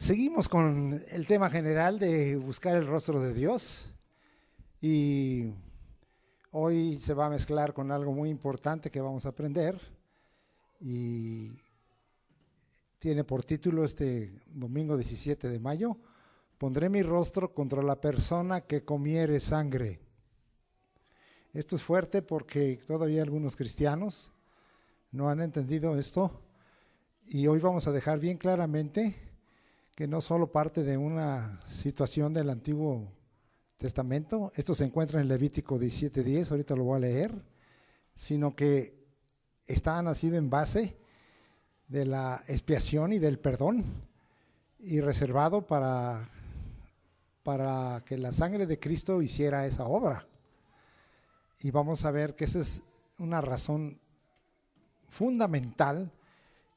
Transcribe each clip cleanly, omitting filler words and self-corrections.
Seguimos con el tema general de buscar el rostro de Dios y hoy se va a mezclar con algo muy importante que vamos a aprender y tiene por título este domingo 17 de mayo, pondré mi rostro contra la persona que comiere sangre. Esto es fuerte porque todavía algunos cristianos no han entendido esto y hoy vamos a dejar bien claramente que no solo parte de una situación del Antiguo Testamento, esto se encuentra en Levítico 17:10, ahorita lo voy a leer, sino que está nacido en base de la expiación y del perdón y reservado para que la sangre de Cristo hiciera esa obra. Y vamos a ver que esa es una razón fundamental,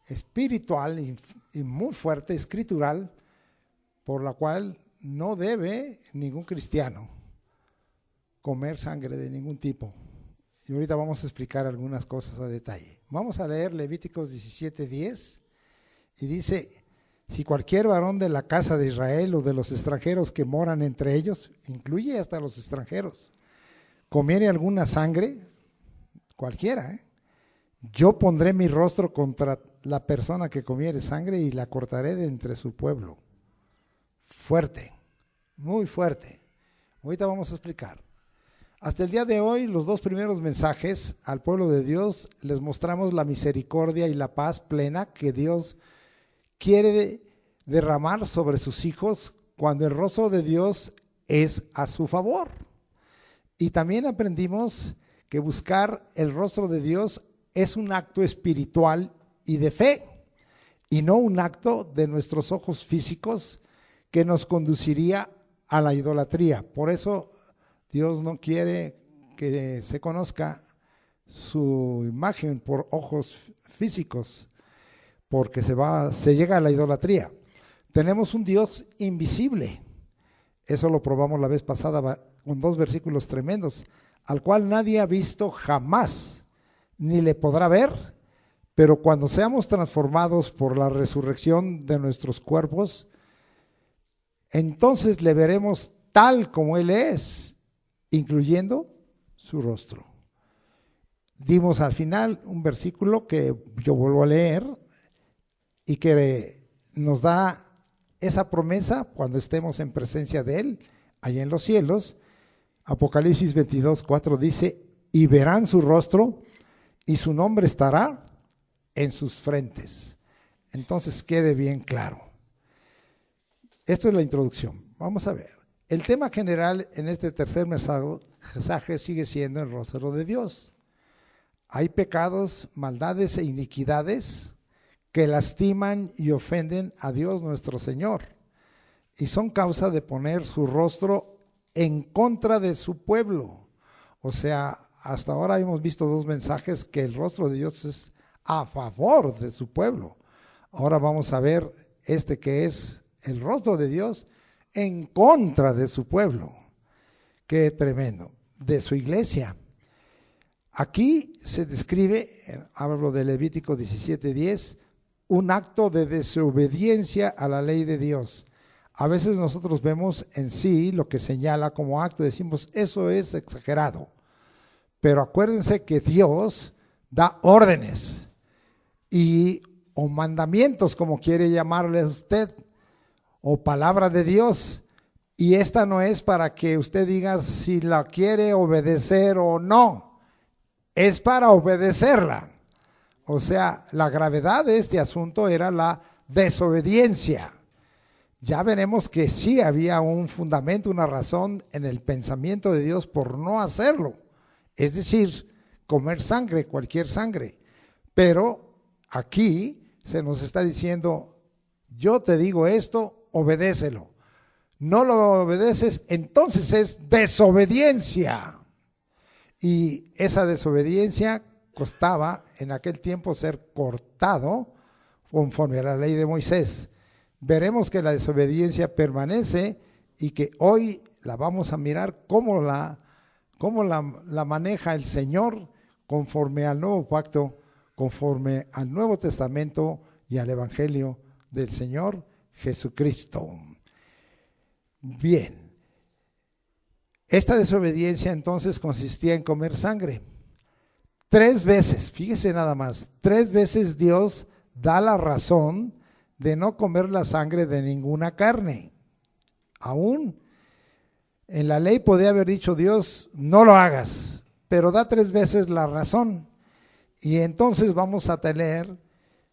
espiritual y muy fuerte, escritural, por la cual no debe ningún cristiano comer sangre de ningún tipo. Y ahorita vamos a explicar algunas cosas a detalle. Vamos a leer Levíticos 17:10 y dice: si cualquier varón de la casa de Israel o de los extranjeros que moran entre ellos, incluye hasta los extranjeros, comiere alguna sangre, cualquiera, yo pondré mi rostro contra la persona que comiere sangre y la cortaré de entre su pueblo. Fuerte, muy fuerte. Ahorita vamos a explicar. Hasta el día de hoy, los dos primeros mensajes al pueblo de Dios les mostramos la misericordia y la paz plena que Dios quiere derramar sobre sus hijos cuando el rostro de Dios es a su favor. Y también aprendimos que buscar el rostro de Dios es un acto espiritual y de fe, y no un acto de nuestros ojos físicos que nos conduciría a la idolatría. Por eso Dios no quiere que se conozca su imagen por ojos físicos, porque se llega a la idolatría. Tenemos un Dios invisible, eso lo probamos la vez pasada con dos versículos tremendos, al cual nadie ha visto jamás, ni le podrá ver, pero cuando seamos transformados por la resurrección de nuestros cuerpos, entonces le veremos tal como Él es, incluyendo su rostro. Dimos al final un versículo que yo vuelvo a leer y que nos da esa promesa cuando estemos en presencia de Él, allá en los cielos. Apocalipsis 22:4 dice: y verán su rostro y su nombre estará en sus frentes. Entonces quede bien claro. Esto es la introducción. Vamos a ver. El tema general en este tercer mensaje sigue siendo el rostro de Dios. Hay pecados, maldades e iniquidades que lastiman y ofenden a Dios nuestro Señor y son causa de poner su rostro en contra de su pueblo. O sea, hasta ahora hemos visto dos mensajes que el rostro de Dios es a favor de su pueblo. Ahora vamos a ver este que es el rostro de Dios en contra de su pueblo. Qué tremendo. De su iglesia. Aquí se describe, hablo de Levítico 17:10, un acto de desobediencia a la ley de Dios. A veces nosotros vemos en sí lo que señala como acto, decimos eso es exagerado. Pero acuérdense que Dios da órdenes o mandamientos, como quiere llamarle usted, o palabra de Dios. Y esta no es para que usted diga si la quiere obedecer o no. Es para obedecerla. O sea, la gravedad de este asunto era la desobediencia. Ya veremos que sí había un fundamento, una razón en el pensamiento de Dios por no hacerlo. Es decir, comer sangre, cualquier sangre. Pero aquí se nos está diciendo, yo te digo esto, obedécelo. No lo obedeces, entonces es desobediencia. Y esa desobediencia costaba en aquel tiempo ser cortado conforme a la ley de Moisés. Veremos que la desobediencia permanece y que hoy la vamos a mirar cómo la maneja el Señor conforme al nuevo pacto, conforme al Nuevo Testamento y al Evangelio del Señor Jesucristo. Bien. Esta desobediencia entonces consistía en comer sangre. 3 veces, fíjese nada más, 3 veces Dios da la razón de no comer la sangre de ninguna carne. Aún en la ley podía haber dicho Dios, no lo hagas, pero da 3 veces la razón. Y entonces vamos a tener,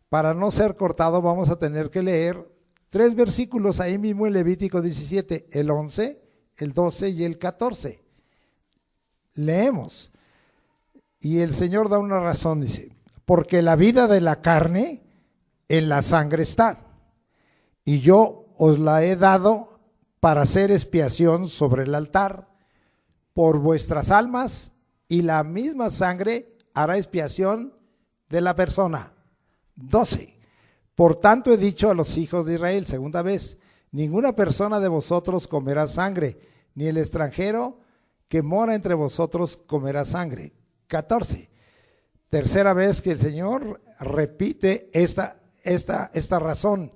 para no ser cortado, vamos a tener que leer 3 versículos ahí mismo en Levítico 17, el 11, el 12 y el 14. Leemos. Y el Señor da una razón, dice, porque la vida de la carne en la sangre está, y yo os la he dado para hacer expiación sobre el altar por vuestras almas, y la misma sangre hará expiación de la persona. 12. Por tanto he dicho a los hijos de Israel, segunda vez, ninguna persona de vosotros comerá sangre, ni el extranjero que mora entre vosotros comerá sangre. 14. Tercera vez que el Señor repite esta razón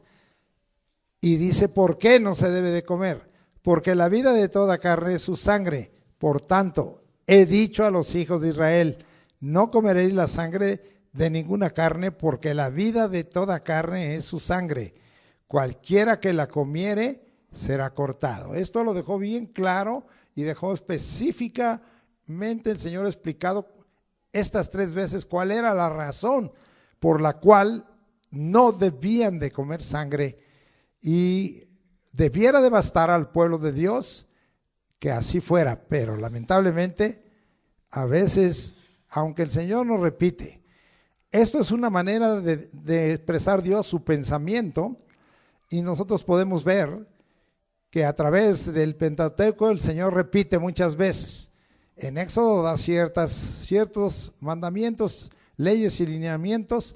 y dice, ¿por qué no se debe de comer? Porque la vida de toda carne es su sangre. Por tanto, he dicho a los hijos de Israel, no comeréis la sangre de ninguna carne, porque la vida de toda carne es su sangre. Cualquiera que la comiere será cortado. Esto lo dejó bien claro y dejó específicamente el Señor explicado estas 3 veces cuál era la razón por la cual no debían de comer sangre, y debiera de bastar al pueblo de Dios que así fuera, pero lamentablemente a veces, aunque el Señor nos repite, esto es una manera de expresar Dios su pensamiento, y nosotros podemos ver que a través del Pentateuco el Señor repite muchas veces. En Éxodo da ciertos mandamientos, leyes y lineamientos,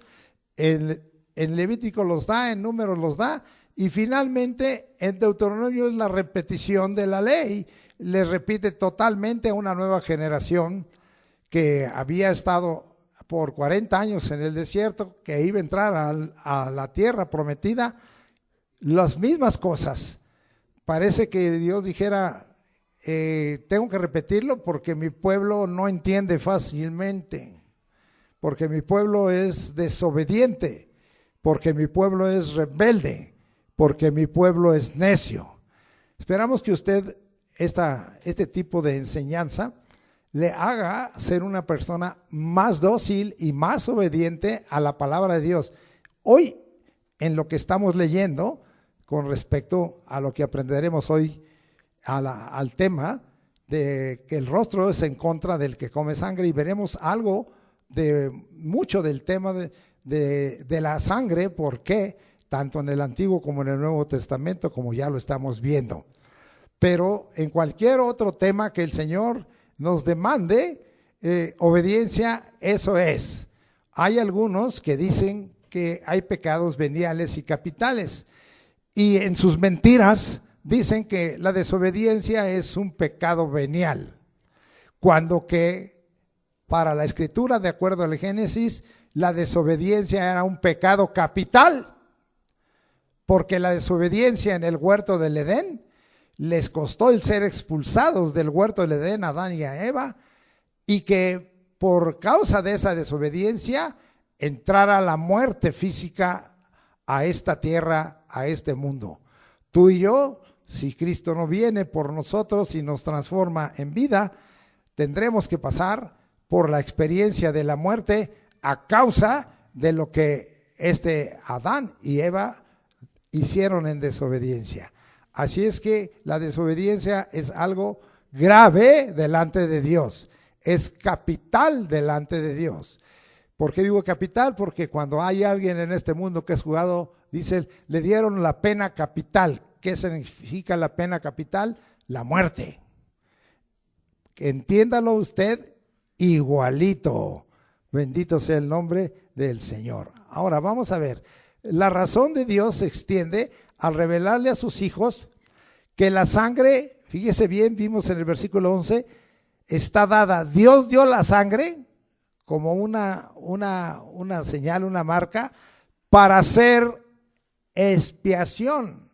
en Levítico los da, en Números los da, y finalmente en Deuteronomio es la repetición de la ley. Le repite totalmente a una nueva generación que había estado por 40 años en el desierto, que iba a entrar a la tierra prometida, las mismas cosas. Parece que Dios dijera, tengo que repetirlo porque mi pueblo no entiende fácilmente, porque mi pueblo es desobediente, porque mi pueblo es rebelde, porque mi pueblo es necio. Esperamos que usted este tipo de enseñanza le haga ser una persona más dócil y más obediente a la palabra de Dios. Hoy, en lo que estamos leyendo, con respecto a lo que aprenderemos hoy, al tema de que el rostro es en contra del que come sangre, y veremos algo de mucho del tema de la sangre, por qué, tanto en el Antiguo como en el Nuevo Testamento, como ya lo estamos viendo. Pero en cualquier otro tema que el Señor nos demande, obediencia, eso es. Hay algunos que dicen que hay pecados veniales y capitales, y en sus mentiras dicen que la desobediencia es un pecado venial, cuando que para la Escritura, de acuerdo al Génesis, la desobediencia era un pecado capital, porque la desobediencia en el huerto del Edén les costó el ser expulsados del huerto del Edén a Adán y a Eva, y que por causa de esa desobediencia entrara la muerte física a esta tierra, a este mundo. Tú y yo, si Cristo no viene por nosotros y nos transforma en vida, tendremos que pasar por la experiencia de la muerte a causa de lo que Adán y Eva hicieron en desobediencia. Así es que la desobediencia es algo grave delante de Dios, es capital delante de Dios. ¿Por qué digo capital? Porque cuando hay alguien en este mundo que es juzgado, dice, le dieron la pena capital. ¿Qué significa la pena capital? La muerte. Entiéndalo usted igualito. Bendito sea el nombre del Señor. Ahora vamos a ver. La razón de Dios se extiende al revelarle a sus hijos que la sangre, fíjese bien, vimos en el versículo 11, está dada. Dios dio la sangre como una señal, una marca, para hacer expiación.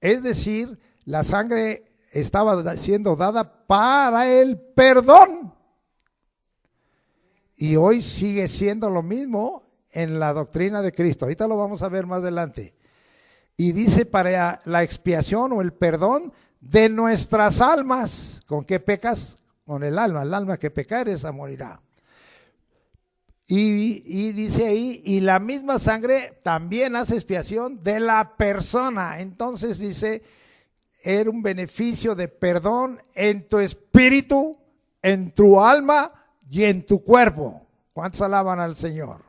Es decir, la sangre estaba siendo dada para el perdón. Y hoy sigue siendo lo mismo en la doctrina de Cristo. Ahorita lo vamos a ver más adelante. Y dice para la expiación o el perdón de nuestras almas. ¿Con qué pecas? Con el alma que pecare, esa morirá. Y dice ahí, y la misma sangre también hace expiación de la persona. Entonces dice, era un beneficio de perdón en tu espíritu, en tu alma y en tu cuerpo. ¿Cuántos alaban al Señor?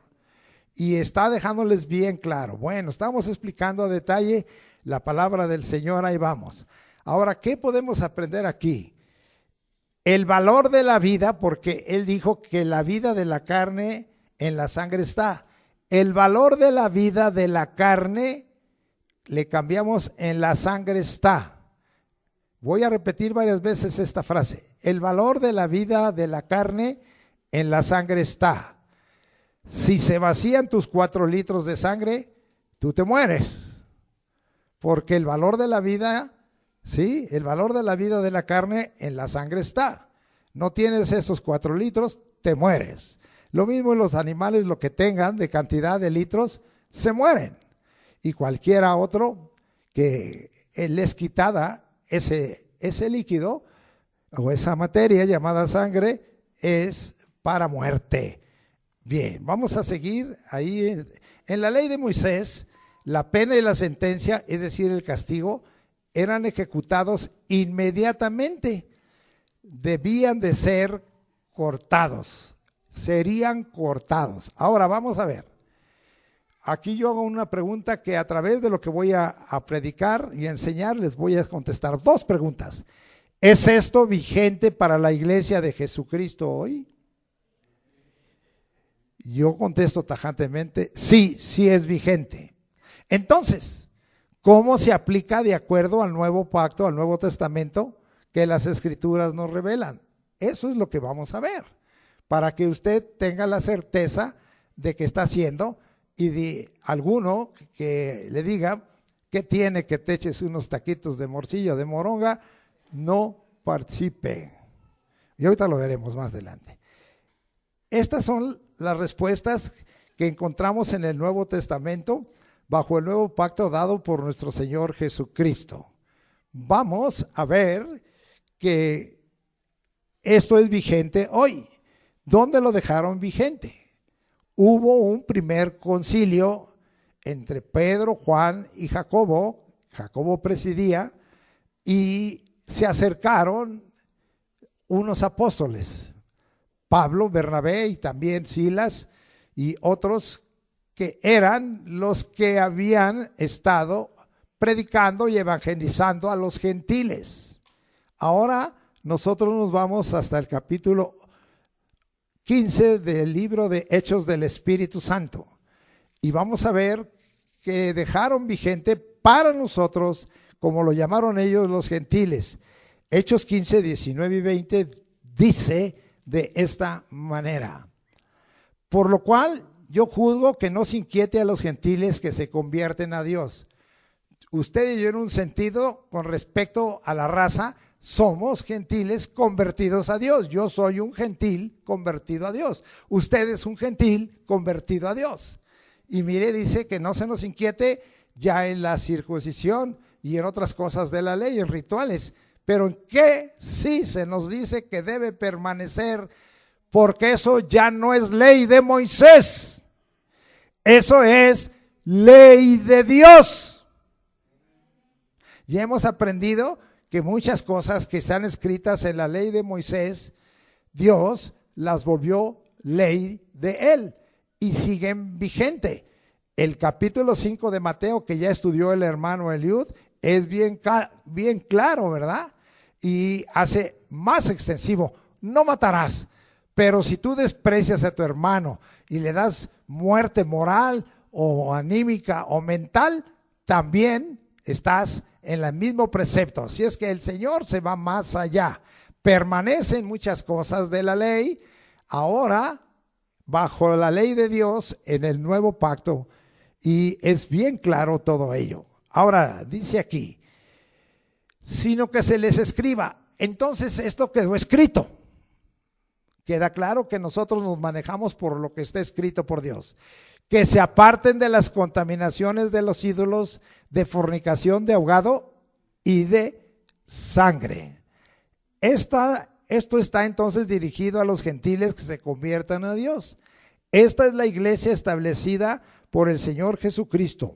Y está dejándoles bien claro. Bueno, estamos explicando a detalle la palabra del Señor, ahí vamos. Ahora, ¿qué podemos aprender aquí? El valor de la vida, porque Él dijo que la vida de la carne en la sangre está. El valor de la vida de la carne le cambiamos en la sangre está. Voy a repetir varias veces esta frase. El valor de la vida de la carne en la sangre está. Si se vacían tus 4 litros de sangre, tú te mueres. Porque el valor de la vida, sí, el valor de la vida de la carne en la sangre está. No tienes esos 4 litros, te mueres. Lo mismo los animales, lo que tengan de cantidad de litros, se mueren. Y cualquiera otro que les quitada ese líquido o esa materia llamada sangre es para muerte. Bien, vamos a seguir ahí. En la ley de Moisés, la pena y la sentencia, es decir, el castigo, eran ejecutados inmediatamente. Debían de ser cortados, serían cortados. Ahora vamos a ver. Aquí yo hago una pregunta que a través de lo que voy a predicar y enseñar les voy a contestar 2 preguntas. ¿Es esto vigente para la iglesia de Jesucristo hoy? Yo contesto tajantemente, sí, sí es vigente. Entonces, ¿cómo se aplica de acuerdo al nuevo pacto, al Nuevo Testamento que las Escrituras nos revelan? Eso es lo que vamos a ver, para que usted tenga la certeza de que está haciendo y de alguno que le diga que tiene que te eches unos taquitos de morcilla, de moronga, no participe. Y ahorita lo veremos más adelante. Estas son las respuestas que encontramos en el Nuevo Testamento bajo el nuevo pacto dado por nuestro Señor Jesucristo. Vamos a ver que esto es vigente hoy. ¿Dónde lo dejaron vigente? Hubo un primer concilio entre Pedro, Juan y Jacobo. Jacobo presidía y se acercaron unos apóstoles. Pablo, Bernabé y también Silas y otros que eran los que habían estado predicando y evangelizando a los gentiles. Ahora nosotros nos vamos hasta el capítulo 15 del libro de Hechos del Espíritu Santo y vamos a ver que dejaron vigente para nosotros, como lo llamaron ellos los gentiles. Hechos 15, 19 y 20 dice de esta manera: por lo cual yo juzgo que no se inquiete a los gentiles que se convierten a Dios. Usted y yo en un sentido con respecto a la raza somos gentiles convertidos a Dios. Yo soy un gentil convertido a Dios. Usted es un gentil convertido a Dios. Y mire, dice que no se nos inquiete ya en la circuncisión y en otras cosas de la ley, en rituales. Pero en qué sí se nos dice que debe permanecer, porque eso ya no es ley de Moisés. Eso es ley de Dios. Ya hemos aprendido que muchas cosas que están escritas en la ley de Moisés, Dios las volvió ley de él y siguen vigente. El capítulo 5 de Mateo, que ya estudió el hermano Eliud, es bien claro, ¿verdad? Y hace más extensivo: no matarás. Pero si tú desprecias a tu hermano y le das muerte moral o anímica o mental, también estás en el mismo precepto. Así es que el Señor se va más allá. Permanecen muchas cosas de la ley, ahora bajo la ley de Dios en el nuevo pacto, y es bien claro todo ello. Ahora dice aquí, sino que se les escriba. Entonces esto quedó escrito. Queda claro que nosotros nos manejamos por lo que está escrito por Dios. Que se aparten de las contaminaciones de los ídolos, de fornicación, de ahogado y de sangre. Esto está entonces dirigido a los gentiles que se conviertan a Dios. Esta es la iglesia establecida por el Señor Jesucristo.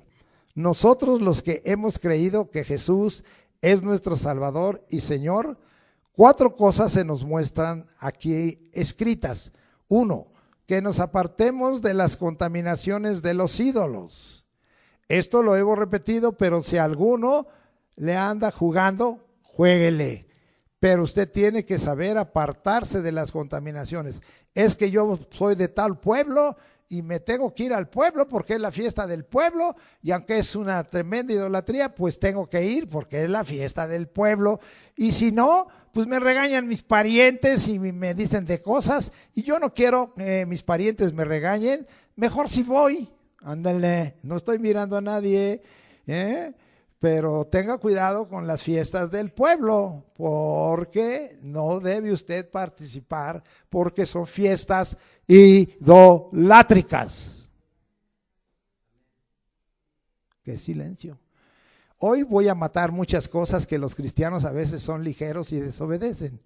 Nosotros los que hemos creído que Jesús es nuestro Salvador y Señor, 4 cosas se nos muestran aquí escritas. 1, que nos apartemos de las contaminaciones de los ídolos. Esto lo hemos repetido, pero si alguno le anda jugando, juéguele. Pero usted tiene que saber apartarse de las contaminaciones. Es que yo soy de tal pueblo y me tengo que ir al pueblo porque es la fiesta del pueblo, y aunque es una tremenda idolatría, pues tengo que ir porque es la fiesta del pueblo. Y si no, pues me regañan mis parientes y me dicen de cosas, y yo no quiero que mis parientes me regañen. Mejor si voy, ándale, no estoy mirando a nadie, pero tenga cuidado con las fiestas del pueblo, porque no debe usted participar, porque son fiestas idolátricas. ¡Qué silencio! Hoy voy a matar muchas cosas que los cristianos a veces son ligeros y desobedecen.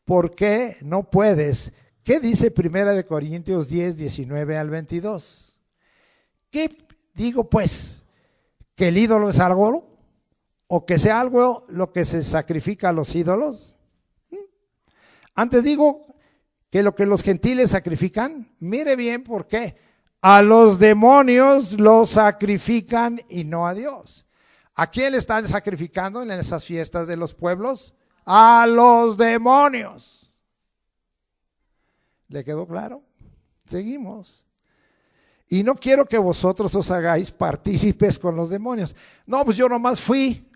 ¿Por qué no puedes? ¿Qué dice 1 Corintios 10, 19 al 22? ¿Qué digo pues? ¿Que el ídolo es algo? ¿O que sea algo lo que se sacrifica a los ídolos? Antes digo que lo que los gentiles sacrifican, mire bien por qué. A los demonios los sacrifican y no a Dios. ¿A quién le están sacrificando en esas fiestas de los pueblos? A los demonios. ¿Le quedó claro? Seguimos. Y no quiero que vosotros os hagáis partícipes con los demonios. No, pues yo nomás fui.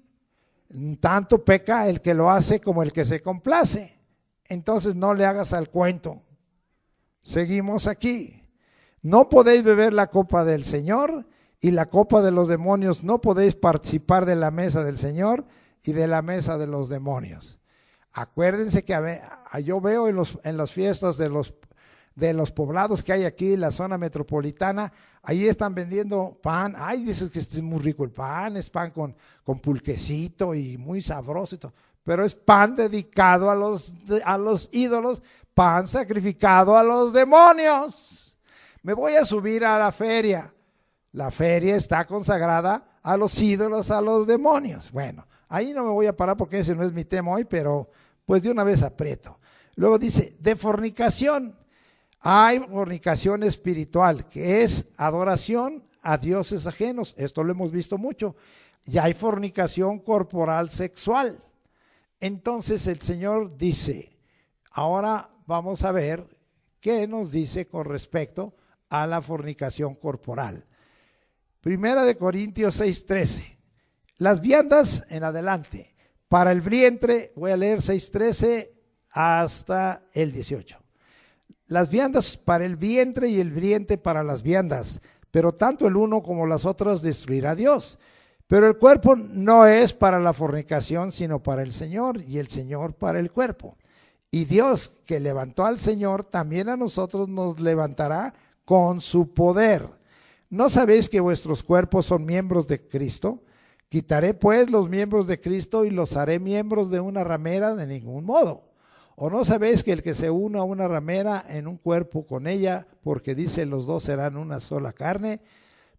Tanto peca el que lo hace como el que se complace. Entonces no le hagas al cuento. Seguimos aquí. No podéis beber la copa del Señor y la copa de los demonios. No podéis participar de la mesa del Señor y de la mesa de los demonios. Acuérdense que yo veo en las fiestas de los poblados que hay aquí en la zona metropolitana, ahí están vendiendo pan. Ay, dices que es muy rico el pan, es pan con pulquecito y muy sabroso y todo, pero es pan dedicado a los ídolos, pan sacrificado a los demonios. Me voy a subir a la feria. La feria está consagrada a los ídolos, a los demonios. Bueno, ahí no me voy a parar porque ese no es mi tema hoy, pero pues de una vez aprieto. Luego dice, de fornicación. Hay fornicación espiritual, que es adoración a dioses ajenos. Esto lo hemos visto mucho. Y hay fornicación corporal sexual. Entonces el Señor dice, ahora vamos a ver qué nos dice con respecto a la fornicación corporal. 1 Corintios 6:13. Las viandas en adelante. Para el vientre, voy a leer 6:13 hasta el 18. Las viandas para el vientre y el vientre para las viandas, pero tanto el uno como las otras destruirá Dios. Pero el cuerpo no es para la fornicación, sino para el Señor, y el Señor para el cuerpo. Y Dios, que levantó al Señor, también a nosotros nos levantará con su poder. ¿No sabéis que vuestros cuerpos son miembros de Cristo? Quitaré pues los miembros de Cristo y los haré miembros de una ramera. De ningún modo. ¿O no sabéis que el que se une a una ramera en un cuerpo con ella, porque dice los dos serán una sola carne?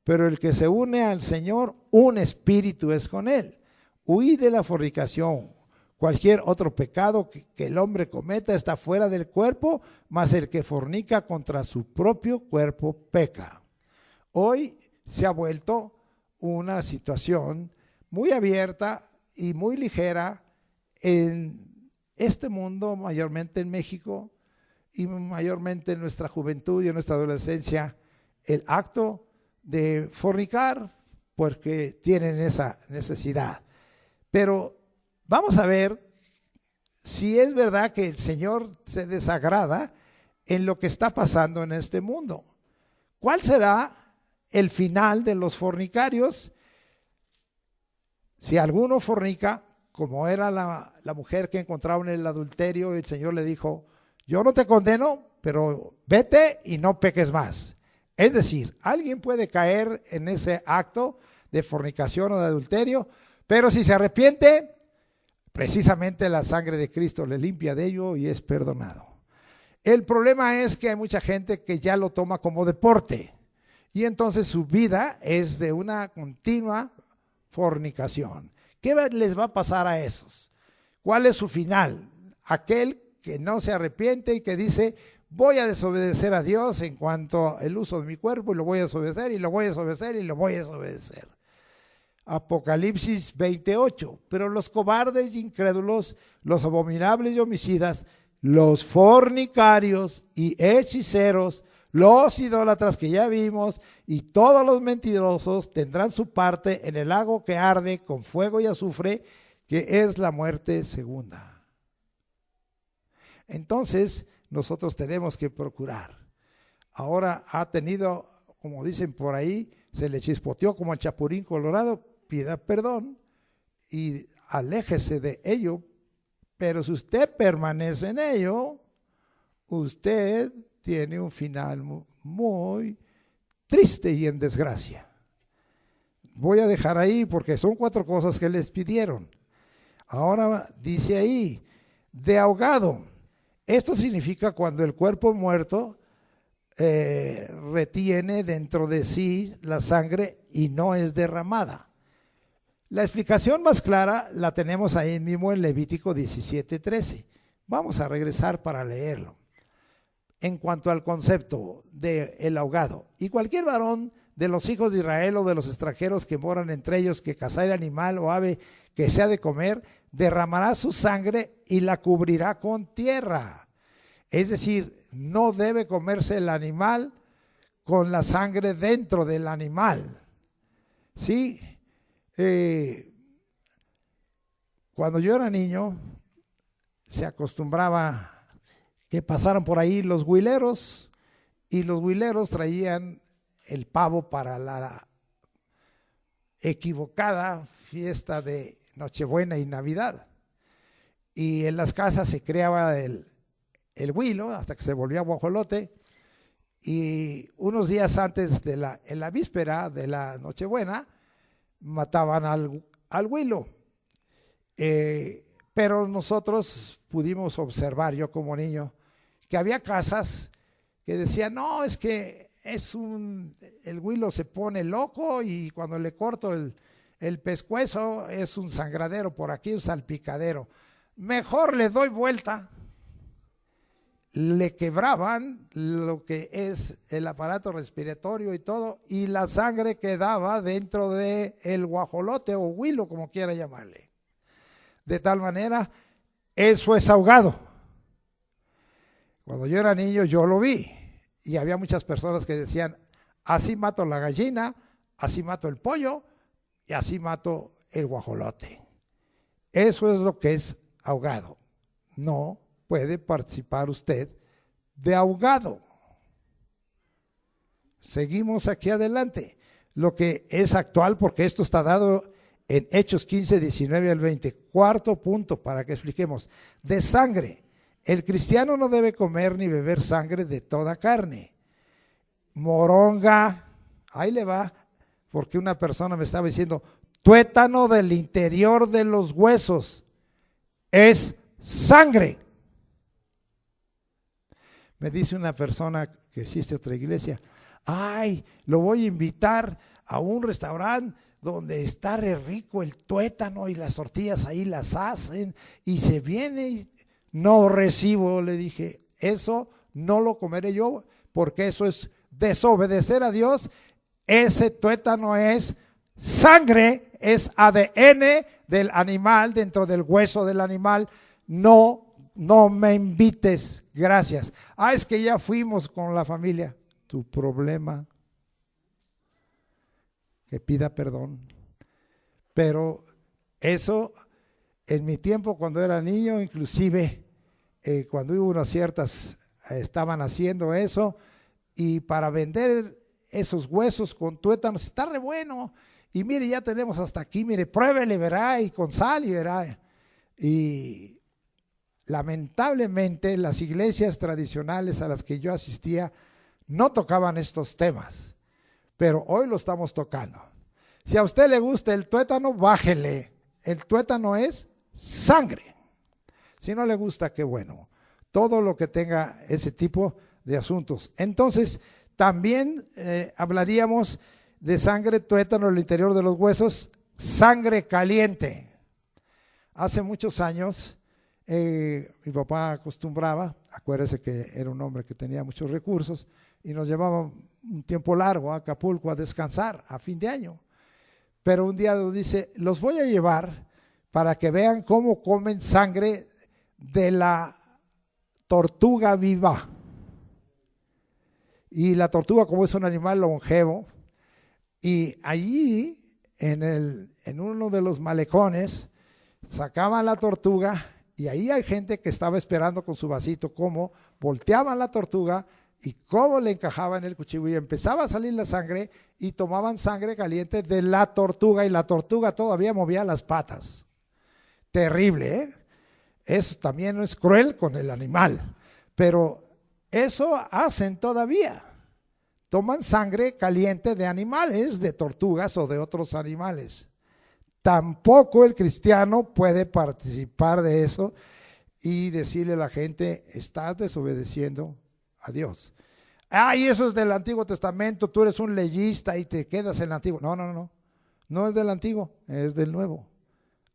Pero el que se une al Señor, un espíritu es con él. Huid de la fornicación. Cualquier otro pecado que el hombre cometa está fuera del cuerpo, mas el que fornica contra su propio cuerpo peca. Hoy se ha vuelto una situación muy abierta y muy ligera en este mundo, mayormente en México y mayormente en nuestra juventud y en nuestra adolescencia, el acto de fornicar porque tienen esa necesidad. Pero vamos a ver si es verdad que el Señor se desagrada en lo que está pasando en este mundo. ¿Cuál será el final de los fornicarios? Si alguno fornica, como era la mujer que encontraron en el adulterio, el Señor le dijo, yo no te condeno, pero vete y no peques más. Es decir, alguien puede caer en ese acto de fornicación o de adulterio, pero si se arrepiente, precisamente la sangre de Cristo le limpia de ello y es perdonado. El problema es que hay mucha gente que ya lo toma como deporte y entonces su vida es de una continua fornicación. ¿Qué les va a pasar a esos? ¿Cuál es su final? Aquel que no se arrepiente y que dice, voy a desobedecer a Dios en cuanto al uso de mi cuerpo y lo voy a desobedecer y lo voy a desobedecer y lo voy a desobedecer. Apocalipsis 28. Pero los cobardes y incrédulos, los abominables y homicidas, los fornicarios y hechiceros, los idólatras que ya vimos y todos los mentirosos tendrán su parte en el lago que arde con fuego y azufre, que es la muerte segunda. Entonces nosotros tenemos que procurar. Ahora ha tenido, como dicen por ahí, se le chispoteó como al chapulín colorado, pida perdón y aléjese de ello, pero si usted permanece en ello, usted tiene un final muy triste y en desgracia. Voy a dejar ahí porque son 4 cosas que les pidieron. Ahora dice ahí, de ahogado. Esto significa cuando el cuerpo muerto retiene dentro de sí la sangre y no es derramada. La explicación más clara la tenemos ahí mismo en Levítico 17:13. Vamos a regresar para leerlo. En cuanto al concepto del ahogado, y cualquier varón de los hijos de Israel o de los extranjeros que moran entre ellos, que cazare animal o ave que sea de comer, derramará su sangre y la cubrirá con tierra. Es decir, no debe comerse el animal con la sangre dentro del animal. ¿Sí? Cuando yo era niño, se acostumbraba que pasaran por ahí los huileros, y los huileros traían el pavo para la equivocada fiesta de Nochebuena y Navidad. Y en las casas se creaba el huilo hasta que se volvía guajolote, y unos días antes en la víspera de la Nochebuena, mataban al huilo. Pero nosotros pudimos observar, yo como niño, que había casas que decían, no, es que el huilo se pone loco y cuando le corto el pescuezo es un sangradero por aquí, un salpicadero. Mejor le doy vuelta. Le quebraban lo que es el aparato respiratorio y todo, y la sangre quedaba dentro del guajolote o huilo, como quiera llamarle. De tal manera, eso es ahogado. Cuando yo era niño yo lo vi, y había muchas personas que decían, así mato la gallina, así mato el pollo, y así mato el guajolote. Eso es lo que es ahogado. No puede participar usted de ahogado. Seguimos aquí adelante. Lo que es actual, porque esto está dado en Hechos 15, 19 al 20. Cuarto punto para que expliquemos. De sangre. El cristiano no debe comer ni beber sangre de toda carne. Moronga, ahí le va, porque una persona me estaba diciendo, tuétano del interior de los huesos es sangre. Me dice una persona que existe otra iglesia, ay, lo voy a invitar a un restaurante donde está re rico el tuétano y las tortillas ahí las hacen y se viene y no recibo. Le dije, eso no lo comeré yo porque eso es desobedecer a Dios. Ese tuétano es sangre, es ADN del animal dentro del hueso del animal. No me invites, gracias. Es que ya fuimos con la familia. Tu problema, que pida perdón. Pero eso, en mi tiempo cuando era niño, inclusive cuando hubo unas ciertas, estaban haciendo eso, y para vender esos huesos con tuétanos, está re bueno. Y mire, ya tenemos hasta aquí, mire, pruébele, verá, y con sal y verá. Y lamentablemente las iglesias tradicionales a las que yo asistía no tocaban estos temas, pero hoy lo estamos tocando. Si a usted le gusta el tuétano, bájele. El tuétano es sangre. Si no le gusta, qué bueno. Todo lo que tenga ese tipo de asuntos. Entonces, también hablaríamos de sangre, tuétano en el interior de los huesos, sangre caliente. Hace muchos años, mi papá acostumbraba, acuérdese que era un hombre que tenía muchos recursos, y nos llevaba un tiempo largo a Acapulco a descansar a fin de año. Pero un día nos dice, los voy a llevar para que vean cómo comen sangre de la tortuga viva. Y la tortuga, como es un animal longevo, y allí en uno de los malecones sacaban la tortuga, y ahí hay gente que estaba esperando con su vasito cómo volteaban la tortuga y cómo le encajaba en el cuchillo y empezaba a salir la sangre, y tomaban sangre caliente de la tortuga, y la tortuga todavía movía las patas. Terrible, ¿eh? Eso también es cruel con el animal, pero eso hacen todavía. Toman sangre caliente de animales, de tortugas o de otros animales. Tampoco el cristiano puede participar de eso y decirle a la gente, estás desobedeciendo a Dios. Y eso es del Antiguo Testamento, tú eres un leyista y te quedas en el Antiguo. No es del Antiguo, es del Nuevo.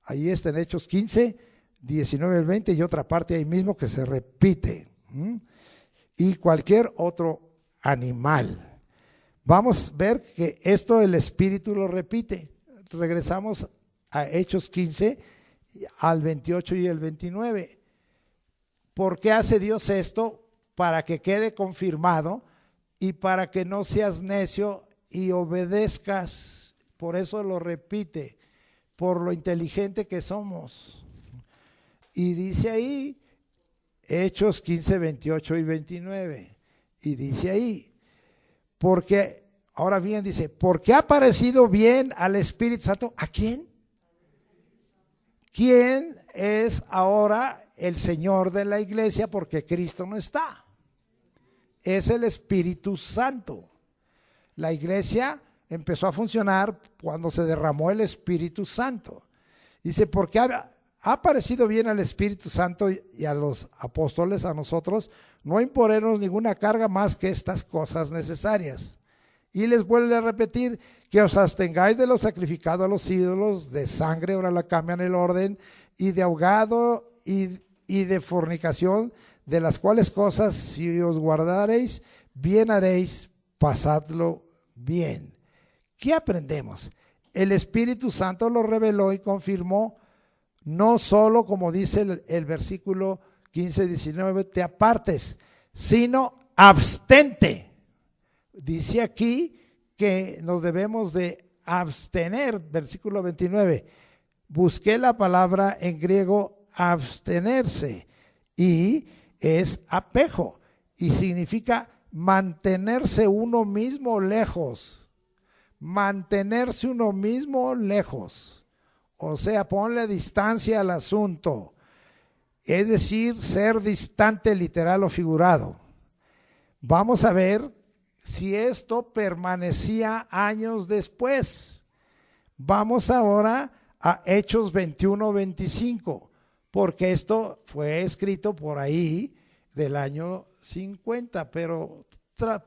Ahí está en Hechos 15, 19 al 20 y otra parte ahí mismo que se repite. Y cualquier otro animal. Vamos a ver que esto el Espíritu lo repite. Regresamos a Hechos 15, al 28 y el 29. ¿Por qué hace Dios esto? Para que quede confirmado y para que no seas necio y obedezcas. Por eso lo repite, por lo inteligente que somos. Y dice ahí, Hechos 15, 28 y 29. Y dice ahí, porque, ahora bien dice, porque ha parecido bien al Espíritu Santo. ¿A quién? ¿Quién es ahora el Señor de la iglesia? Porque Cristo no está. Es el Espíritu Santo. La iglesia empezó a funcionar cuando se derramó el Espíritu Santo. Dice, porque ha parecido bien al Espíritu Santo y a los apóstoles, a nosotros, no imponernos ninguna carga más que estas cosas necesarias. Y les vuelve a repetir que os abstengáis de lo sacrificado a los ídolos, de sangre, ahora la cambian el orden, y de ahogado y de fornicación, de las cuales cosas si os guardareis, bien haréis, pasadlo bien. ¿Qué aprendemos? El Espíritu Santo lo reveló y confirmó, no solo como dice el versículo 15, 19, te apartes, sino abstente. Dice aquí que nos debemos de abstener, versículo 29. Busqué la palabra en griego abstenerse y es apejo y significa mantenerse uno mismo lejos. Mantenerse uno mismo lejos. O sea, ponle distancia al asunto. Es decir, ser distante literal o figurado. Vamos a ver si esto permanecía años después. Vamos ahora a Hechos 21, 25, porque esto fue escrito por ahí del año 50, pero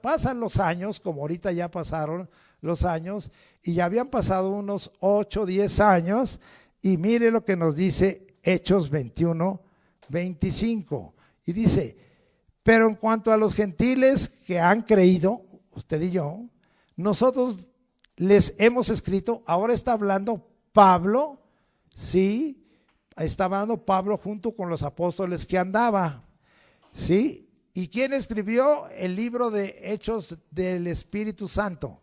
pasan los años, como ahorita ya pasaron los años, y ya habían pasado unos 8, 10 años, y mire lo que nos dice Hechos 21, 25, y dice, pero en cuanto a los gentiles que han creído, usted y yo, nosotros les hemos escrito, ahora está hablando Pablo, sí, está hablando Pablo junto con los apóstoles que andaba, sí, ¿y quién escribió el libro de Hechos del Espíritu Santo?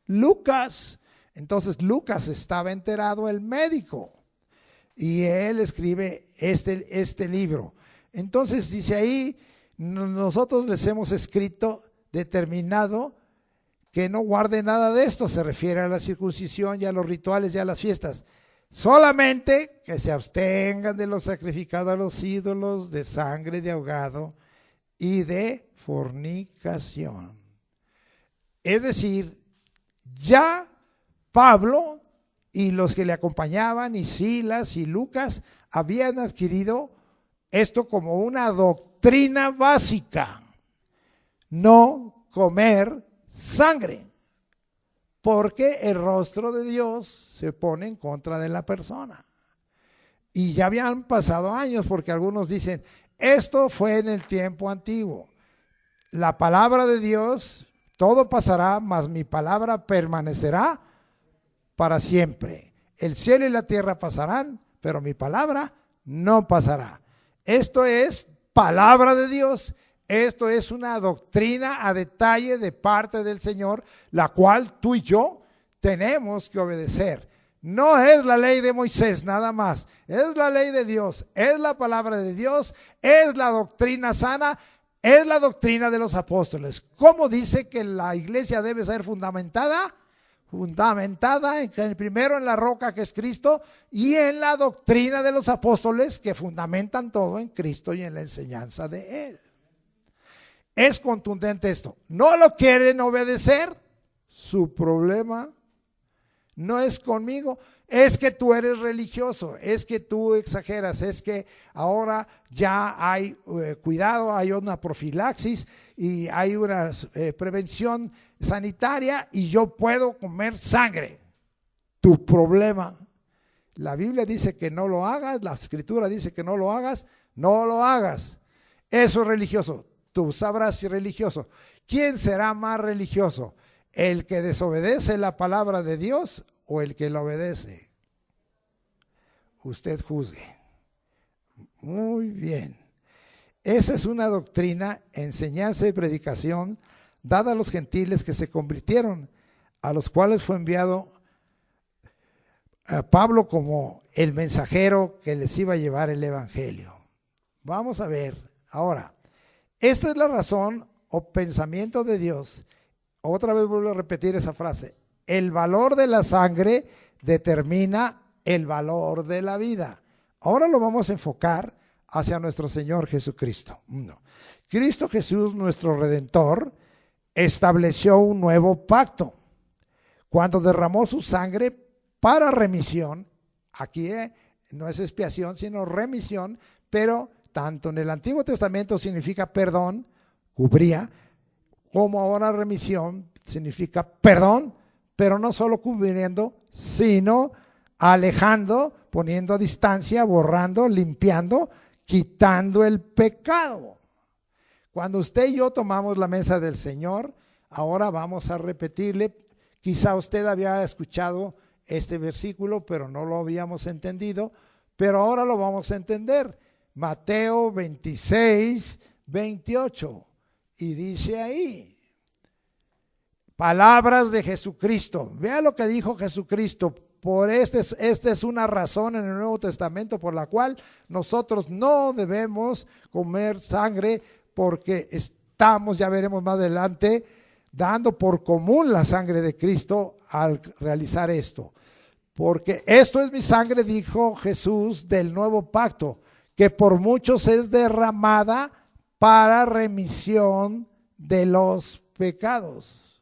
Lucas. Entonces Lucas estaba enterado, el médico, y él escribe este libro. Entonces dice ahí, nosotros les hemos escrito, determinado que no guarde nada de esto, se refiere a la circuncisión y a los rituales y a las fiestas, Solamente que se abstengan de lo sacrificado a los ídolos, de sangre de ahogado y de fornicación. Es decir, ya Pablo y los que le acompañaban, y Silas y Lucas, habían adquirido esto como una doctrina básica: no comer sangre, porque el rostro de Dios se pone en contra de la persona. Y ya habían pasado años, porque algunos dicen, esto fue en el tiempo antiguo. La palabra de Dios, todo pasará, mas mi palabra permanecerá para siempre. El cielo y la tierra pasarán, pero mi palabra no pasará. Esto es palabra de Dios. Esto es una doctrina a detalle de parte del Señor, la cual tú y yo tenemos que obedecer. No es la ley de Moisés nada más, es la ley de Dios, es la palabra de Dios, es la doctrina sana, es la doctrina de los apóstoles. ¿Cómo dice que la iglesia debe ser fundamentada? Fundamentada primero en la roca que es Cristo y en la doctrina de los apóstoles, que fundamentan todo en Cristo y en la enseñanza de Él. Es contundente esto. ¿No lo quieren obedecer? Su problema no es conmigo. Es que tú eres religioso, es que tú exageras, es que ahora ya hay cuidado, hay una profilaxis y hay una prevención sanitaria y yo puedo comer sangre. Tu problema. La Biblia dice que no lo hagas, la Escritura dice que no lo hagas, no lo hagas. Eso es religioso. Tú sabrás si es religioso. ¿Quién será más religioso? ¿El que desobedece la palabra de Dios o el que la obedece? Usted juzgue. Muy bien. Esa es una doctrina, enseñanza y predicación dada a los gentiles que se convirtieron, a los cuales fue enviado a Pablo como el mensajero que les iba a llevar el evangelio. Vamos a ver ahora. Esta es la razón o pensamiento de Dios. Otra vez vuelvo a repetir esa frase. El valor de la sangre determina el valor de la vida. Ahora lo vamos a enfocar hacia nuestro Señor Jesucristo. No. Cristo Jesús, nuestro Redentor, estableció un nuevo pacto cuando derramó su sangre para remisión. Aquí no es expiación, sino remisión, pero tanto en el Antiguo Testamento significa perdón, cubría, como ahora remisión significa perdón, pero no solo cubriendo, sino alejando, poniendo a distancia, borrando, limpiando, quitando el pecado. Cuando usted y yo tomamos la mesa del Señor, ahora vamos a repetirle. Quizá usted había escuchado este versículo, pero no lo habíamos entendido, pero ahora lo vamos a entender. Mateo 26, 28. Y dice ahí, palabras de Jesucristo. Vea lo que dijo Jesucristo. Por esta es una razón en el Nuevo Testamento por la cual nosotros no debemos comer sangre, porque estamos, ya veremos más adelante, dando por común la sangre de Cristo al realizar esto. Porque esto es mi sangre, dijo Jesús, del nuevo pacto, que por muchos es derramada para remisión de los pecados.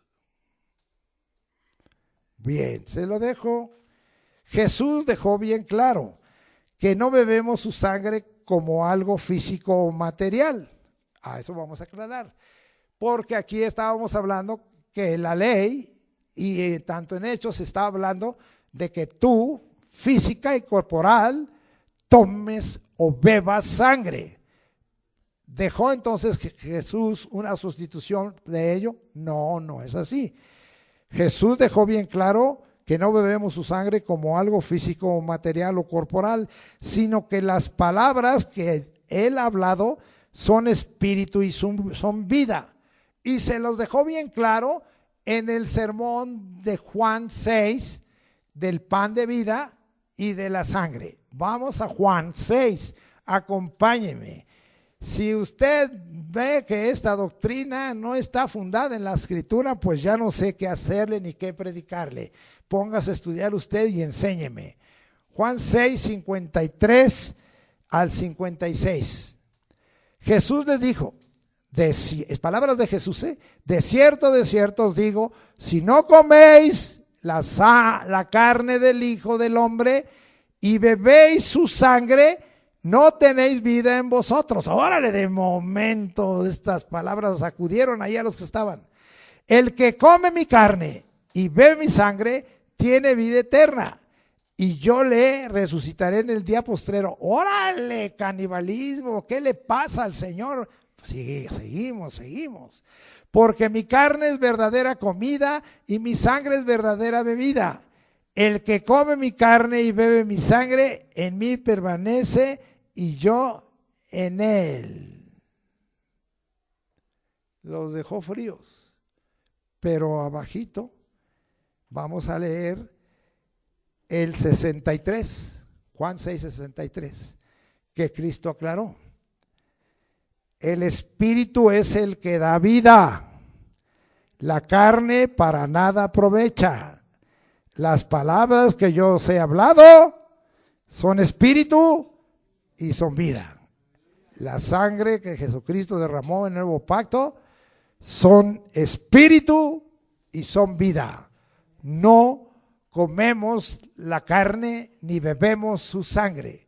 Bien, se lo dejo. Jesús dejó bien claro que no bebemos su sangre como algo físico o material. A eso vamos a aclarar. Porque aquí estábamos hablando que la ley, y tanto en Hechos se está hablando de que tú, física y corporal, tomes o bebas sangre. ¿Dejó entonces Jesús una sustitución de ello? No, no es así. Jesús dejó bien claro que no bebemos su sangre como algo físico o material o corporal, sino que las palabras que Él ha hablado son espíritu y son vida. Y se los dejó bien claro en el sermón de Juan 6, del pan de vida y de la sangre. Vamos a Juan 6, acompáñenme. Si usted ve que esta doctrina no está fundada en la Escritura, pues ya no sé qué hacerle ni qué predicarle. Póngase a estudiar usted y enséñeme. Juan 6, 53 al 56. Jesús les dijo, palabras de Jesús, de cierto os digo, si no coméis la carne del Hijo del Hombre y bebéis su sangre, no tenéis vida en vosotros. Órale, de momento estas palabras sacudieron ahí a los que estaban. El que come mi carne y bebe mi sangre tiene vida eterna, y yo le resucitaré en el día postrero. Órale, canibalismo, ¿qué le pasa al Señor? Sí, seguimos. Porque mi carne es verdadera comida y mi sangre es verdadera bebida. El que come mi carne y bebe mi sangre, en mí permanece y yo en él. Los dejó fríos. Pero abajito vamos a leer el 63, Juan 6, 63, que Cristo aclaró. El Espíritu es el que da vida, la carne para nada aprovecha. Las palabras que yo os he hablado son espíritu y son vida. La sangre que Jesucristo derramó en el nuevo pacto son espíritu y son vida. No comemos la carne ni bebemos su sangre.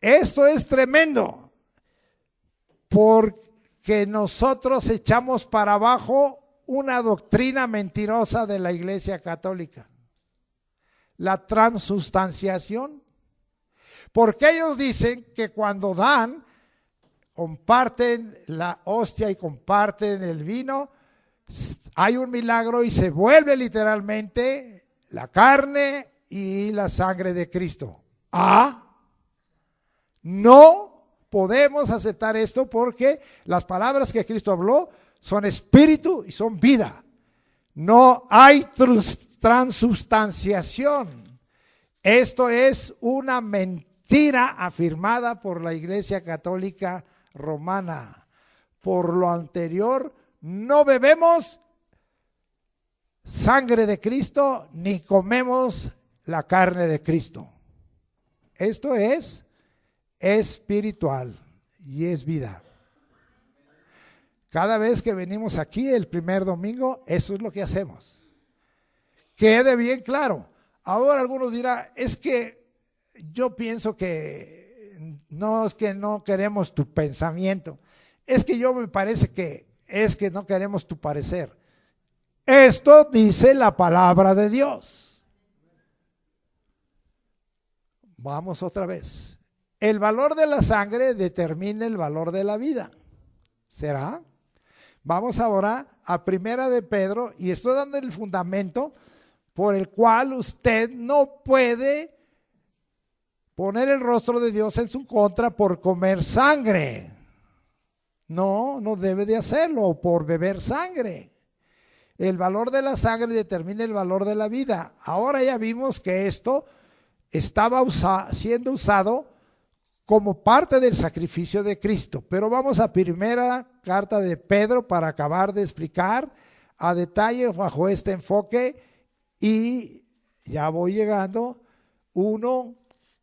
Esto es tremendo, porque nosotros echamos para abajo una doctrina mentirosa de la Iglesia Católica, la transustanciación, porque ellos dicen que cuando dan, comparten la hostia y comparten el vino, hay un milagro y se vuelve literalmente la carne y la sangre de Cristo. No podemos aceptar esto, porque las palabras que Cristo habló son espíritu y son vida. No hay transustanciación. Esto es una mentira afirmada por la Iglesia Católica Romana. Por lo anterior, no bebemos sangre de Cristo ni comemos la carne de Cristo. Esto es espiritual y es vida. Cada vez que venimos aquí el primer domingo, eso es lo que hacemos. Quede bien claro. Ahora algunos dirán, es que yo pienso que no es que no queremos tu pensamiento, es que yo me parece que es que no queremos tu parecer. Esto dice la palabra de Dios. Vamos otra vez. El valor de la sangre determina el valor de la vida. ¿Será? Vamos ahora a Primera de Pedro, y estoy dando el fundamento por el cual usted no puede poner el rostro de Dios en su contra por comer sangre. No debe de hacerlo, o por beber sangre. El valor de la sangre determina el valor de la vida. Ahora ya vimos que esto estaba siendo usado como parte del sacrificio de Cristo. Pero vamos a primera carta de Pedro para acabar de explicar a detalle bajo este enfoque, y ya voy llegando, 1,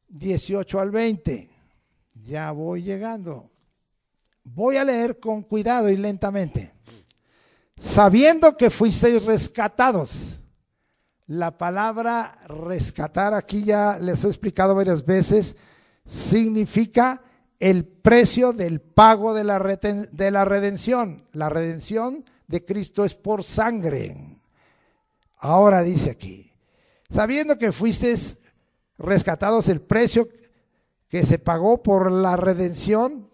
18 al 20. Ya voy llegando. Voy a leer con cuidado y lentamente. Sabiendo que fuisteis rescatados. La palabra rescatar, aquí ya les he explicado varias veces, significa el precio del pago de la redención. La redención de Cristo es por sangre. Ahora dice aquí, sabiendo que fuisteis rescatados, el precio que se pagó por la redención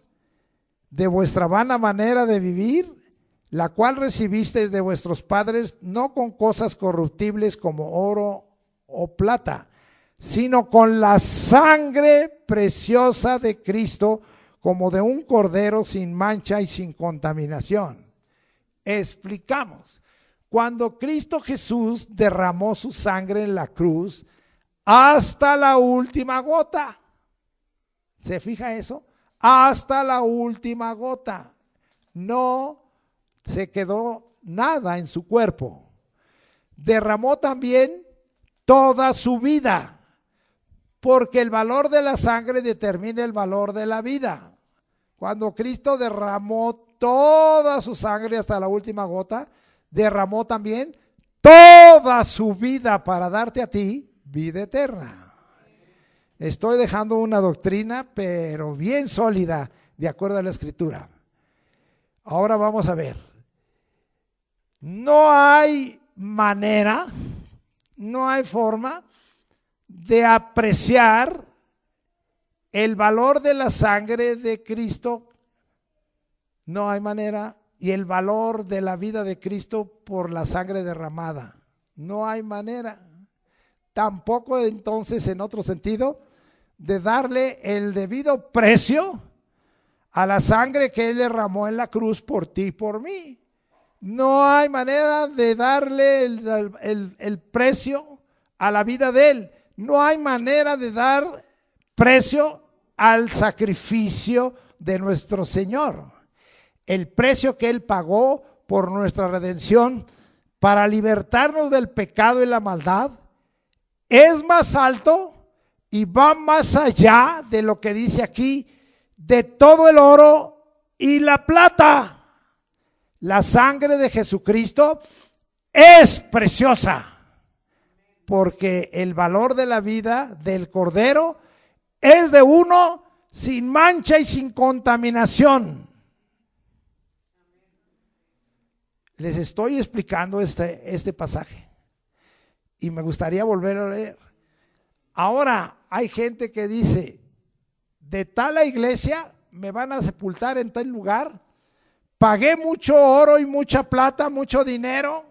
de vuestra vana manera de vivir, la cual recibisteis de vuestros padres, no con cosas corruptibles como oro o plata, sino con la sangre preciosa de Cristo, como de un cordero sin mancha y sin contaminación. Explicamos, cuando Cristo Jesús derramó su sangre en la cruz hasta la última gota, ¿se fija eso? Hasta la última gota, no se quedó nada en su cuerpo. Derramó también toda su vida porque el valor de la sangre determina el valor de la vida. Cuando Cristo derramó toda su sangre hasta la última gota, derramó también toda su vida para darte a ti vida eterna. Estoy dejando una doctrina, pero bien sólida, de acuerdo a la Escritura. Ahora vamos a ver. No hay manera, no hay forma de apreciar el valor de la sangre de Cristo. No hay manera. Y el valor de la vida de Cristo por la sangre derramada. No hay manera. Tampoco entonces, en otro sentido, de darle el debido precio a la sangre que Él derramó en la cruz por ti y por mí. No hay manera de darle el precio a la vida de Él. No hay manera de dar precio al sacrificio de nuestro Señor. El precio que Él pagó por nuestra redención para libertarnos del pecado y la maldad es más alto y va más allá de lo que dice aquí, de todo el oro y la plata. La sangre de Jesucristo es preciosa, porque el valor de la vida del Cordero es de uno sin mancha y sin contaminación. Les estoy explicando este pasaje y me gustaría volver a leer. Ahora hay gente que dice, de tal iglesia me van a sepultar en tal lugar, pagué mucho oro y mucha plata, mucho dinero,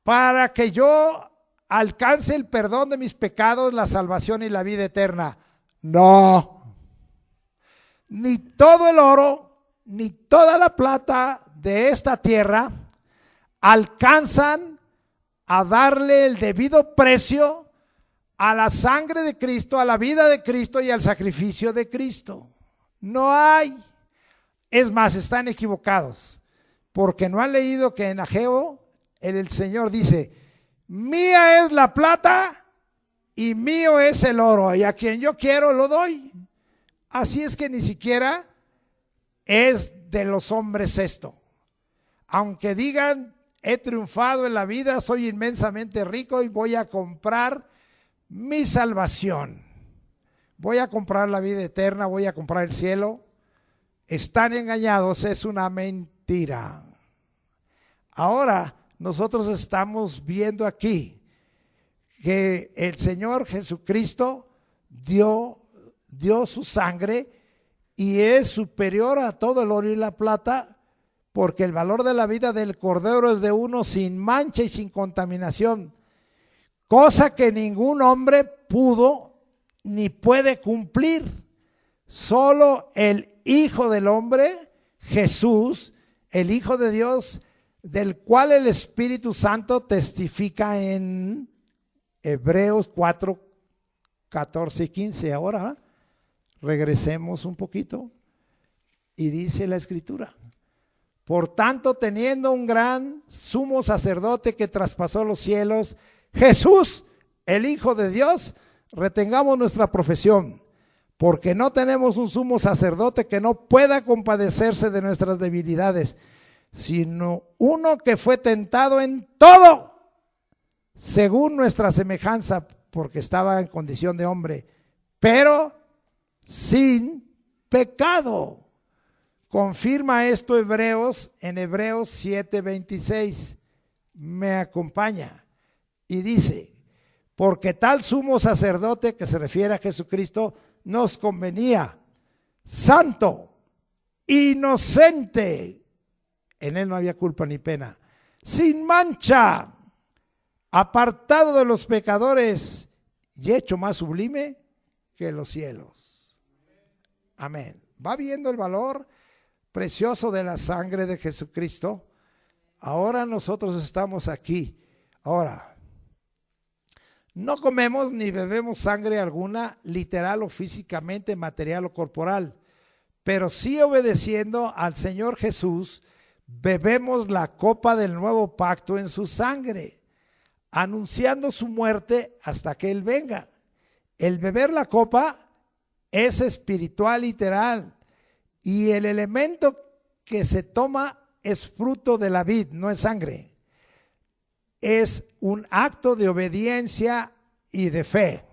para que yo alcance el perdón de mis pecados, la salvación y la vida eterna. No, ni todo el oro, ni toda la plata de esta tierra alcanzan a darle el debido precio a la sangre de Cristo, a la vida de Cristo y al sacrificio de Cristo. No hay. Es más, están equivocados, porque no han leído que en Ageo el Señor dice, mía es la plata y mío es el oro, y a quien yo quiero lo doy. Así es que ni siquiera es de los hombres esto. Aunque digan, he triunfado en la vida, soy inmensamente rico y voy a comprar mi salvación, voy a comprar la vida eterna, voy a comprar el cielo, están engañados, es una mentira. Ahora nosotros estamos viendo aquí que el Señor Jesucristo dio su sangre y es superior a todo el oro y la plata, porque el valor de la vida del Cordero es de uno sin mancha y sin contaminación, cosa que ningún hombre pudo ni puede cumplir. Solo el Hijo del Hombre, Jesús, el Hijo de Dios, del cual el Espíritu Santo testifica en Hebreos 4, 14 y 15. Ahora regresemos un poquito y dice la Escritura: por tanto, teniendo un gran sumo sacerdote que traspasó los cielos, Jesús, el Hijo de Dios, retengamos nuestra profesión, porque no tenemos un sumo sacerdote que no pueda compadecerse de nuestras debilidades, sino uno que fue tentado en todo, según nuestra semejanza, porque estaba en condición de hombre, pero sin pecado. Confirma esto Hebreos, en Hebreos 7:26, me acompaña. Y dice, porque tal sumo sacerdote, que se refiere a Jesucristo, nos convenía, santo, inocente, en él no había culpa ni pena, sin mancha, apartado de los pecadores y hecho más sublime que los cielos. Amén. ¿Va viendo el valor precioso de la sangre de Jesucristo? Ahora nosotros estamos aquí. Ahora, no comemos ni bebemos sangre alguna, literal o físicamente, material o corporal, pero sí obedeciendo al Señor Jesús, bebemos la copa del nuevo pacto en su sangre, anunciando su muerte hasta que Él venga. El beber la copa es espiritual literal y el elemento que se toma es fruto de la vid, no es sangre. Es un acto de obediencia y de fe.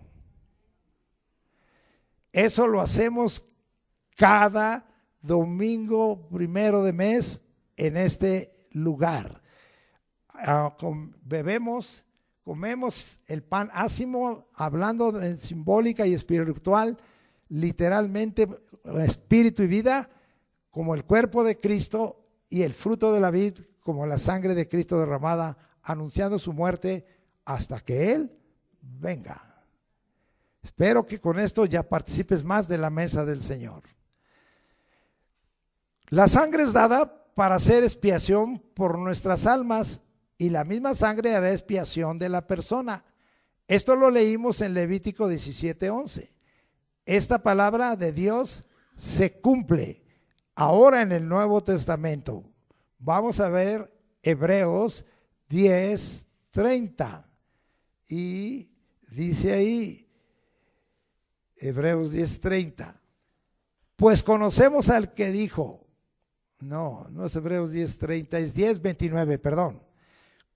Eso lo hacemos cada domingo primero de mes en este lugar. Comemos el pan ácimo, hablando de simbólica y espiritual, literalmente espíritu y vida, como el cuerpo de Cristo, y el fruto de la vid como la sangre de Cristo derramada, anunciando su muerte hasta que Él venga. Espero que con esto ya participes más de la mesa del Señor. La sangre es dada para hacer expiación por nuestras almas y la misma sangre hará expiación de la persona. Esto lo leímos en Levítico 17:11. Esta palabra de Dios se cumple ahora en el Nuevo Testamento. Vamos a ver Hebreos 10:30 y dice ahí, Hebreos 10:30, pues conocemos al que dijo, no es Hebreos 10:30, es 10:29, perdón.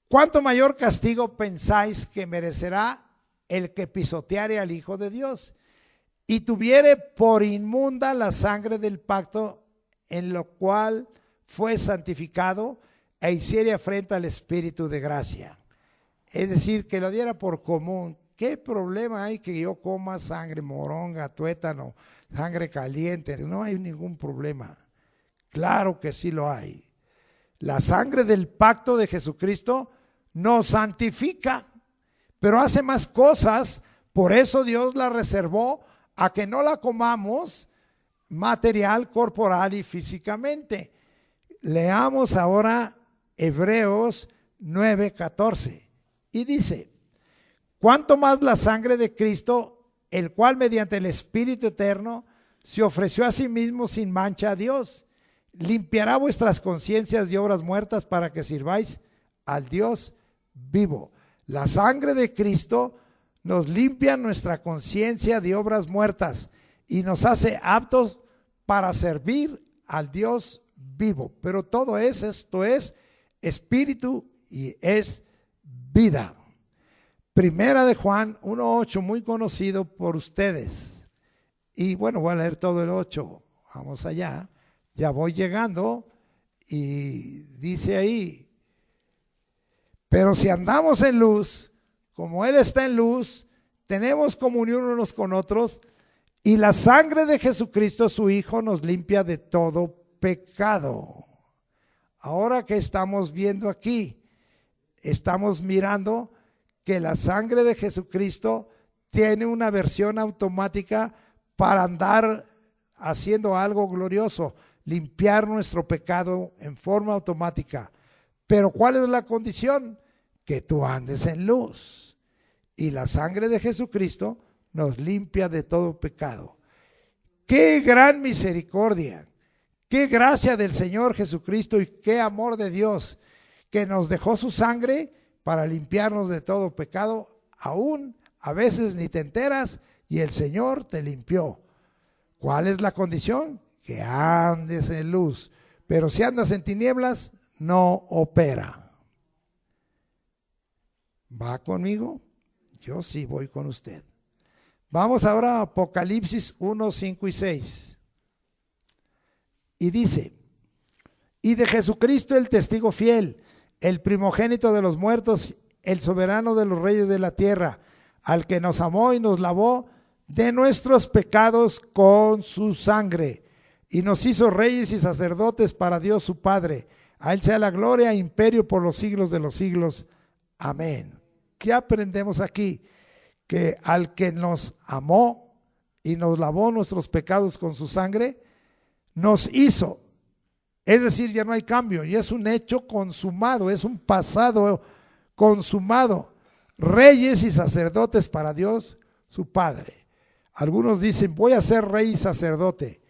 ¿Cuánto mayor castigo pensáis que merecerá el que pisoteare al Hijo de Dios y tuviere por inmunda la sangre del pacto en lo cual fue santificado e hiciere afrenta al Espíritu de gracia? Es decir, que lo diera por común. ¿Qué problema hay que yo coma sangre, moronga, tuétano, sangre caliente? No hay ningún problema. Claro que sí lo hay. La sangre del pacto de Jesucristo nos santifica, pero hace más cosas. Por eso Dios la reservó a que no la comamos material, corporal y físicamente. Leamos ahora Hebreos 9:14 y dice, ¿cuánto más la sangre de Cristo, el cual mediante el Espíritu eterno se ofreció a sí mismo sin mancha a Dios, limpiará vuestras conciencias de obras muertas para que sirváis al Dios vivo? La sangre de Cristo nos limpia nuestra conciencia de obras muertas y nos hace aptos para servir al Dios vivo. Pero todo esto es espíritu y es vida. Primera de Juan 1:8, muy conocido por ustedes. Y bueno, voy a leer todo el 8. Vamos allá. Ya voy llegando y dice ahí, pero si andamos en luz, como Él está en luz, tenemos comunión unos con otros y la sangre de Jesucristo, su Hijo, nos limpia de todo pecado. Ahora que estamos viendo aquí, estamos mirando que la sangre de Jesucristo tiene una versión automática para andar haciendo algo glorioso, limpiar nuestro pecado en forma automática. Pero ¿cuál es la condición? Que tú andes en luz. Y la sangre de Jesucristo nos limpia de todo pecado. ¡Qué gran misericordia! ¡Qué gracia del Señor Jesucristo y qué amor de Dios! Que nos dejó su sangre para limpiarnos de todo pecado. Aún a veces ni te enteras y el Señor te limpió. ¿Cuál es la condición? Que andes en luz. Pero si andas en tinieblas, no opera. ¿Va conmigo? Yo sí voy con usted. Vamos ahora a Apocalipsis 1, 5 y 6. Y dice, y de Jesucristo el testigo fiel, el primogénito de los muertos, el soberano de los reyes de la tierra, al que nos amó y nos lavó de nuestros pecados con su sangre, y nos hizo reyes y sacerdotes para Dios su Padre. A Él sea la gloria e imperio por los siglos de los siglos. Amén. ¿Qué aprendemos aquí? Que al que nos amó y nos lavó nuestros pecados con su sangre, nos hizo. Es decir, ya no hay cambio, y es un hecho consumado, es un pasado consumado. Reyes y sacerdotes para Dios su Padre. Algunos dicen, voy a ser rey y sacerdote.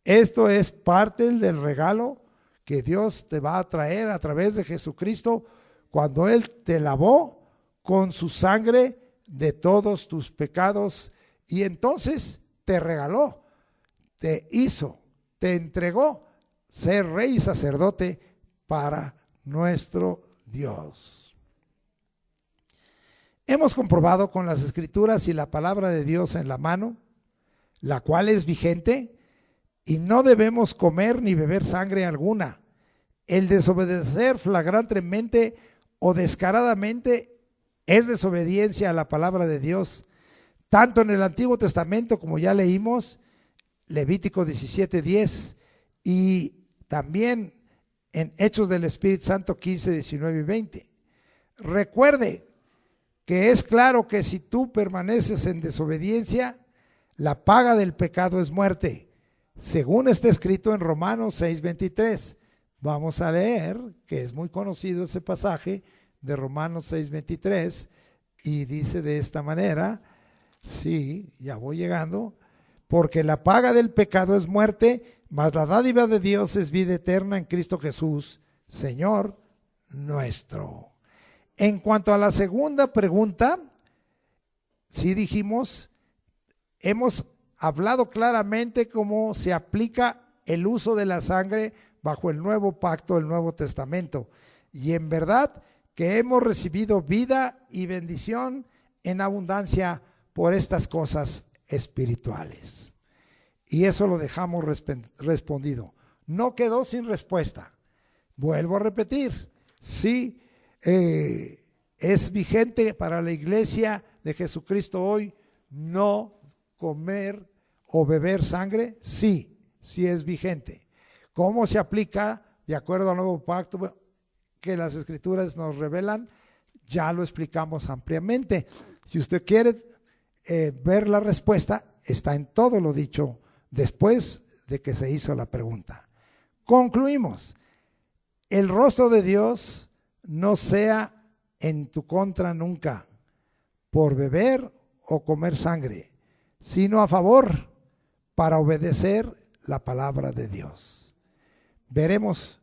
Esto es parte del regalo que Dios te va a traer a través de Jesucristo cuando Él te lavó con su sangre de todos tus pecados y entonces te regaló, te hizo, te entregó ser rey y sacerdote para nuestro Dios. Hemos comprobado con las Escrituras y la palabra de Dios en la mano, la cual es vigente, y no debemos comer ni beber sangre alguna. El desobedecer flagrantemente o descaradamente es desobediencia a la palabra de Dios, tanto en el Antiguo Testamento, como ya leímos, Levítico 17:10, y también en Hechos del Espíritu Santo 15, 19 y 20. Recuerde que es claro que si tú permaneces en desobediencia, la paga del pecado es muerte, según está escrito en Romanos 6:23. Vamos a leer, que es muy conocido ese pasaje de Romanos 6:23, y dice de esta manera, sí, ya voy llegando, porque la paga del pecado es muerte, mas la dádiva de Dios es vida eterna en Cristo Jesús, Señor nuestro. En cuanto a la segunda pregunta, sí dijimos, hemos hablado claramente cómo se aplica el uso de la sangre bajo el nuevo pacto, el Nuevo Testamento. Y en verdad que hemos recibido vida y bendición en abundancia por estas cosas espirituales. Y eso lo dejamos respondido. No quedó sin respuesta. Vuelvo a repetir, sí, es vigente para la iglesia de Jesucristo hoy no comer o beber sangre. Sí, sí es vigente. ¿Cómo se aplica de acuerdo al nuevo pacto que las Escrituras nos revelan? Ya lo explicamos ampliamente. Si usted quiere ver la respuesta, está en todo lo dicho después de que se hizo la pregunta. Concluimos. El rostro de Dios no sea en tu contra nunca por beber o comer sangre, sino a favor para obedecer la palabra de Dios. Veremos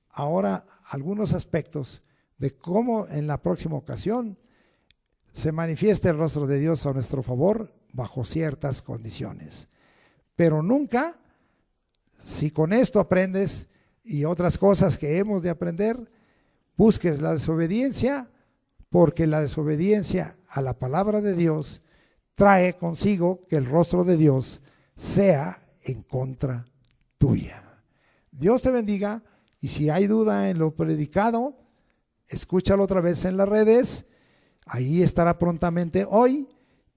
ahora algunos aspectos de cómo en la próxima ocasión se manifiesta el rostro de Dios a nuestro favor bajo ciertas condiciones. Pero nunca, si con esto aprendes y otras cosas que hemos de aprender, busques la desobediencia, porque la desobediencia a la palabra de Dios trae consigo que el rostro de Dios sea en contra tuya. Dios te bendiga, y si hay duda en lo predicado, escúchalo otra vez en las redes, ahí estará prontamente hoy,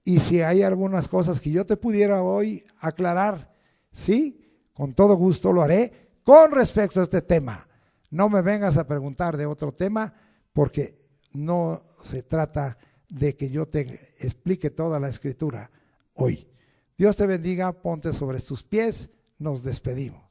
y si hay algunas cosas que yo te pudiera hoy aclarar, sí, con todo gusto lo haré con respecto a este tema. No me vengas a preguntar de otro tema, porque no se trata de que yo te explique toda la Escritura hoy. Dios te bendiga, ponte sobre tus pies, nos despedimos.